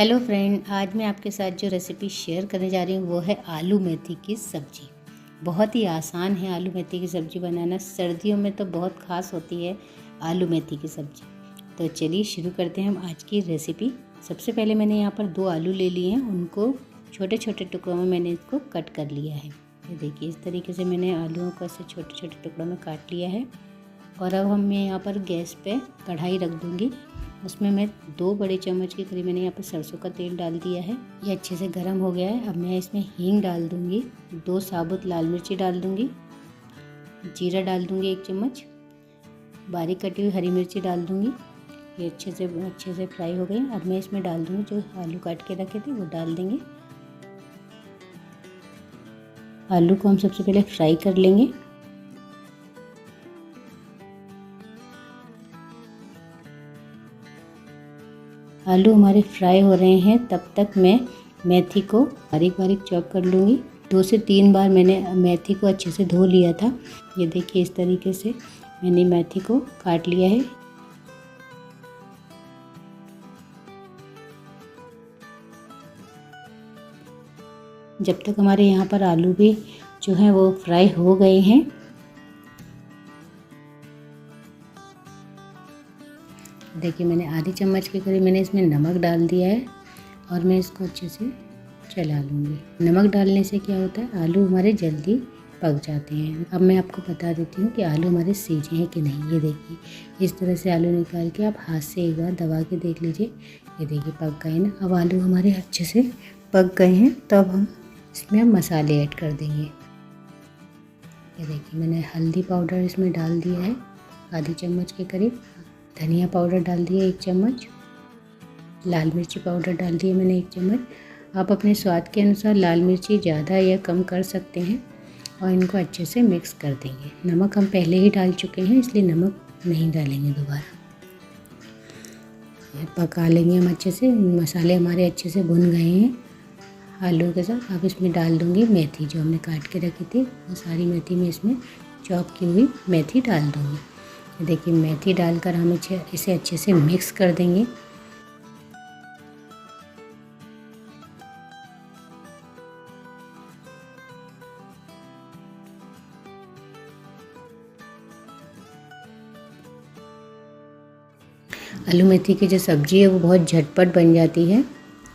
Hello friend, आज मैं आपके साथ जो रेसिपी शेयर करने जा रही हूँ वो है आलू मेथी की सब्ज़ी। बहुत ही आसान है आलू मेथी की सब्ज़ी बनाना। सर्दियों में तो बहुत ख़ास होती है आलू मेथी की सब्ज़ी। तो चलिए शुरू करते हैं हम आज की रेसिपी। सबसे पहले मैंने यहाँ पर 2 आलू ले लिए हैं, उनको छोटे छोटे टुकड़ों में मैंने इसको कट कर लिया है। ये देखिए, इस तरीके से मैंने आलूओं को ऐसे छोटे छोटे टुकड़ों में काट लिया है। और अब मैं यहाँ पर गैस पे कढ़ाई रख दूँगी। उसमें मैं 2 बड़े चम्मच के करीब मैंने यहाँ पर सरसों का तेल डाल दिया है। ये अच्छे से गर्म हो गया है। अब मैं इसमें हींग डाल दूँगी, 2 साबुत लाल मिर्ची डाल दूँगी, जीरा डाल दूँगी 1 चम्मच, बारीक कटी हुई हरी मिर्ची डाल दूँगी। ये अच्छे से फ्राई हो गई। अब मैं इसमें डाल दूँगी जो आलू काट के रखे थे वो डाल देंगे। आलू को हम सबसे पहले फ्राई कर लेंगे। आलू हमारे फ्राई हो रहे हैं, तब तक मैं मेथी को बारीक बारीक चॉप कर लूँगी। 2 से 3 बार मैंने मेथी को अच्छे से धो लिया था। ये देखिए, इस तरीके से मैंने मेथी को काट लिया है। जब तक हमारे यहाँ पर आलू भी जो है वो फ्राई हो गए हैं, देखिए मैंने आधी चम्मच के करीब मैंने इसमें नमक डाल दिया है और मैं इसको अच्छे से चला लूँगी। नमक डालने से क्या होता है, आलू हमारे जल्दी पक जाते हैं। अब मैं आपको बता देती हूँ कि आलू हमारे सीजे हैं कि नहीं। ये देखिए, इस तरह से आलू निकाल के आप हाथ से एक बार दबा के देख लीजिए। ये देखिए पक गए ना। अब आलू हमारे अच्छे से पक गए हैं, तब हम इसमें मसाले ऐड कर देंगे। ये देखिए, मैंने हल्दी पाउडर इसमें डाल दिया है आधी चम्मच के करीब, धनिया पाउडर डाल दिया 1 चम्मच, लाल मिर्ची पाउडर डाल दिया मैंने 1 चम्मच। आप अपने स्वाद के अनुसार लाल मिर्ची ज़्यादा या कम कर सकते हैं और इनको अच्छे से मिक्स कर देंगे। नमक हम पहले ही डाल चुके हैं, इसलिए नमक नहीं डालेंगे दोबारा। पका लेंगे हम अच्छे से। मसाले हमारे अच्छे से भुन गए हैं आलू के साथ। अब इसमें डाल दूँगी मेथी जो हमने काट के रखी थी, वो सारी मेथी में इसमें चॉप की हुई मेथी डाल दूँगी। देखिए, मेथी डालकर हम इसे अच्छे से मिक्स कर देंगे। आलू मेथी की जो सब्ज़ी है वो बहुत झटपट बन जाती है।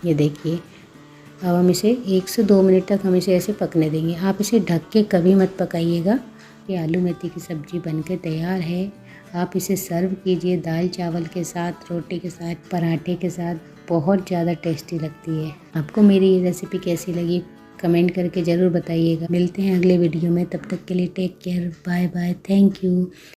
ये देखिए, अब हम इसे 1 से 2 मिनट तक हम इसे ऐसे पकने देंगे। आप इसे ढक के कभी मत पकाइएगा। ये आलू मेथी की सब्ज़ी बनके तैयार है। आप इसे सर्व कीजिए दाल चावल के साथ, रोटी के साथ, पराठे के साथ। बहुत ज़्यादा टेस्टी लगती है। आपको मेरी ये रेसिपी कैसी लगी कमेंट करके ज़रूर बताइएगा। मिलते हैं अगले वीडियो में, तब तक के लिए take care, bye bye, thank you.